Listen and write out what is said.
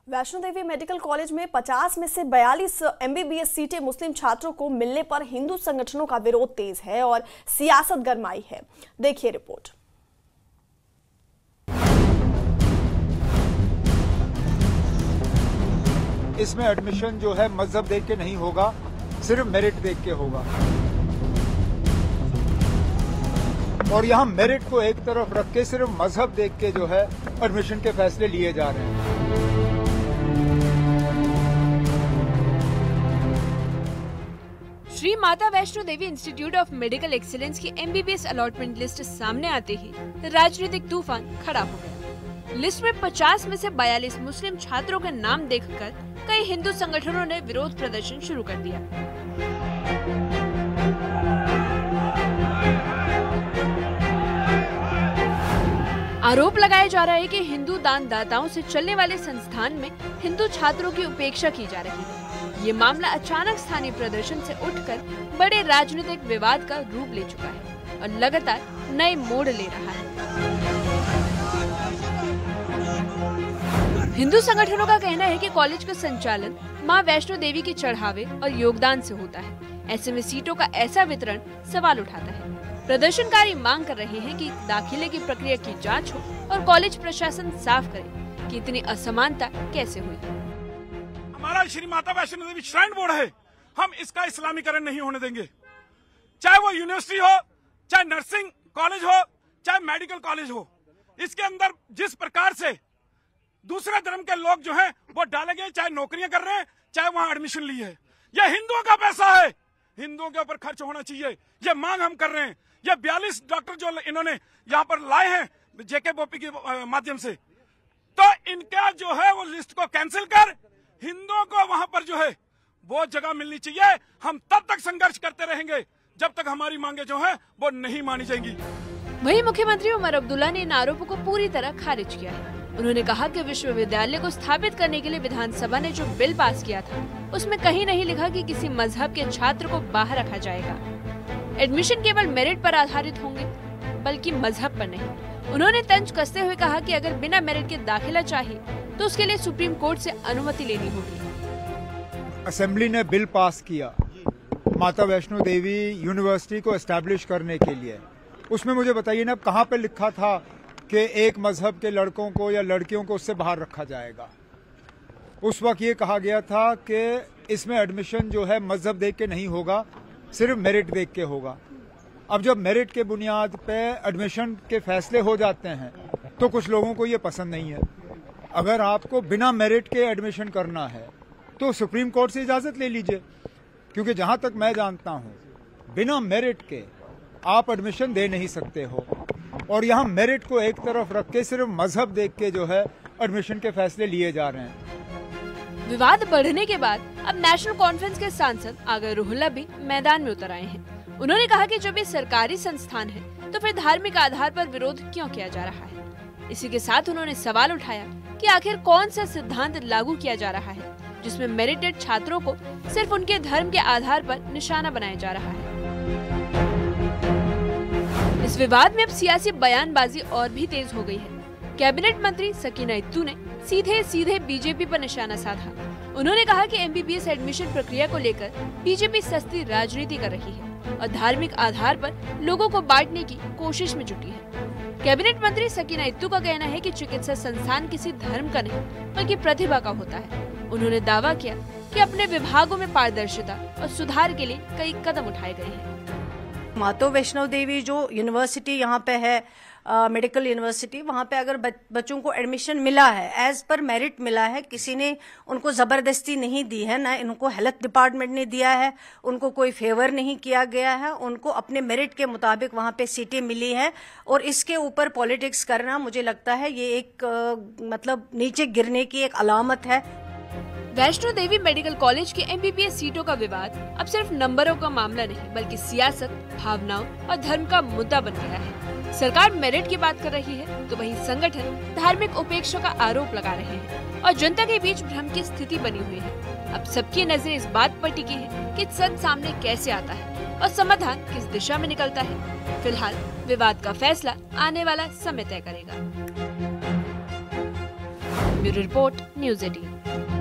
Vaishno Devi medical college में 50 में से 42 एमबीबीएस सीटें मुस्लिम छात्रों को मिलने पर हिंदू संगठनों का विरोध तेज है और सियासत गरमाई है। देखिए रिपोर्ट। इसमें एडमिशन जो है मजहब देख के नहीं होगा, सिर्फ मेरिट देख के होगा। और यहाँ मेरिट को एक तरफ रख के सिर्फ मजहब देख के जो है एडमिशन के फैसले लिए जा रहे हैं। Shri Mata Vaishno Devi institute of medical excellence की एमबीबीएस अलॉटमेंट लिस्ट सामने आते ही राजनीतिक तूफान खड़ा हो गया। लिस्ट में 50 में से 42 मुस्लिम छात्रों के नाम देखकर कई हिंदू संगठनों ने विरोध प्रदर्शन शुरू कर दिया। आरोप लगाया जा रहा है कि हिंदू दानदाताओं से चलने वाले संस्थान में हिंदू छात्रों की उपेक्षा की जा रही है। ये मामला अचानक स्थानीय प्रदर्शन से उठकर बड़े राजनीतिक विवाद का रूप ले चुका है और लगातार नए मोड़ ले रहा है। हिंदू संगठनों का कहना है कि कॉलेज का संचालन मां वैष्णो देवी के चढ़ावे और योगदान से होता है। ऐसे में सीटों का ऐसा वितरण सवाल उठाता है। प्रदर्शनकारी मांग कर रहे हैं कि दाखिले की प्रक्रिया की जांच हो और कॉलेज प्रशासन साफ करे कि इतनी असमानता कैसे हुई। हमारा श्री माता वैष्णो देवी श्राइन बोर्ड है, हम इसका इस्लामीकरण नहीं होने देंगे। चाहे वो यूनिवर्सिटी हो, चाहे नर्सिंग कॉलेज हो, चाहे मेडिकल कॉलेज हो, इसके अंदर जिस प्रकार से दूसरे धर्म के लोग जो हैं वो डाले गए, चाहे नौकरियां कर रहे हैं, चाहे वहां एडमिशन ली है, ये हिंदुओं का पैसा है, हिंदुओं के ऊपर खर्च होना चाहिए। ये मांग हम कर रहे हैं। ये 42 डॉक्टर जो इन्होंने यहाँ पर लाए हैं जेके बोपी के माध्यम से, तो इनका जो है वो लिस्ट को कैंसिल कर हिंदुओं को वहां पर जो है वो जगह मिलनी चाहिए। हम तब तक संघर्ष करते रहेंगे जब तक हमारी मांगे जो है वो नहीं मानी जाएंगी। वहीं मुख्यमंत्री उमर अब्दुल्ला ने इन आरोपों को पूरी तरह खारिज किया है। उन्होंने कहा कि विश्वविद्यालय को स्थापित करने के लिए विधानसभा ने जो बिल पास किया था उसमें कहीं नहीं लिखा कि किसी मजहब के छात्र को बाहर रखा जाएगा। एडमिशन केवल मेरिट पर आधारित होंगे, बल्कि मजहब पर नहीं। उन्होंने तंज कसते हुए कहा कि अगर बिना मेरिट के दाखिला चाहिए तो उसके लिए सुप्रीम कोर्ट से अनुमति लेनी होगी। असेंबली ने बिल पास किया माता वैष्णो देवी यूनिवर्सिटी को एस्टैब्लिश करने के लिए। उसमें मुझे बताइए ना, कहाँ पे लिखा था कि एक मजहब के लड़कों को या लड़कियों को उससे बाहर रखा जाएगा। उस वक्त ये कहा गया था कि इसमें एडमिशन जो है मजहब देख के नहीं होगा, सिर्फ मेरिट देख के होगा। अब जब मेरिट के बुनियाद पे एडमिशन के फैसले हो जाते हैं तो कुछ लोगों को ये पसंद नहीं है। अगर आपको बिना मेरिट के एडमिशन करना है तो सुप्रीम कोर्ट से इजाजत ले लीजिए, क्योंकि जहां तक मैं जानता हूं बिना मेरिट के आप एडमिशन दे नहीं सकते हो। और यहां मेरिट को एक तरफ रख के सिर्फ मजहब देख के जो है एडमिशन के फैसले लिए जा रहे हैं। विवाद बढ़ने के बाद अब नेशनल कॉन्फ्रेंस के सांसद आगर रोहिल्ला भी मैदान में उतर आए हैं। उन्होंने कहा कि जब ये सरकारी संस्थान है तो फिर धार्मिक आधार पर विरोध क्यों किया जा रहा है। इसी के साथ उन्होंने सवाल उठाया कि आखिर कौन सा सिद्धांत लागू किया जा रहा है जिसमें मेरिटेड छात्रों को सिर्फ उनके धर्म के आधार पर निशाना बनाया जा रहा है। इस विवाद में अब सियासी बयानबाजी और भी तेज हो गई है। कैबिनेट मंत्री सकीना इत्तू ने सीधे बीजेपी पर निशाना साधा। उन्होंने कहा कि एमबीबीएस एडमिशन प्रक्रिया को लेकर बीजेपी सस्ती राजनीति कर रही है और धार्मिक आधार पर लोगों को बांटने की कोशिश में जुटी है। कैबिनेट मंत्री सकीना इत्तू का कहना है कि चिकित्सा संस्थान किसी धर्म का नहीं बल्कि प्रतिभा का होता है। उन्होंने दावा किया कि अपने विभागों में पारदर्शिता और सुधार के लिए कई कदम उठाए गए हैं। माता वैष्णो देवी जो यूनिवर्सिटी यहाँ पे है, मेडिकल यूनिवर्सिटी, वहाँ पे अगर बच्चों को एडमिशन मिला है, एज पर मेरिट मिला है, किसी ने उनको जबरदस्ती नहीं दी है, ना उनको हेल्थ डिपार्टमेंट ने दिया है, उनको कोई फेवर नहीं किया गया है, उनको अपने मेरिट के मुताबिक वहाँ पे सीटें मिली हैं। और इसके ऊपर पॉलिटिक्स करना, मुझे लगता है ये एक मतलब नीचे गिरने की एक अलामत है। वैष्णो देवी मेडिकल कॉलेज के एमबीबीएस सीटों का विवाद अब सिर्फ नंबरों का मामला नहीं बल्कि सियासत, भावनाओं और धर्म का मुद्दा बन गया है। सरकार मेरिट की बात कर रही है तो वहीं संगठन धार्मिक उपेक्षा का आरोप लगा रहे हैं और जनता के बीच भ्रम की स्थिति बनी हुई है। अब सबकी नजरें इस बात पर टिकी है कि सच सामने कैसे आता है और समाधान किस दिशा में निकलता है। फिलहाल विवाद का फैसला आने वाला समय तय करेगा। Bureau report, news 18।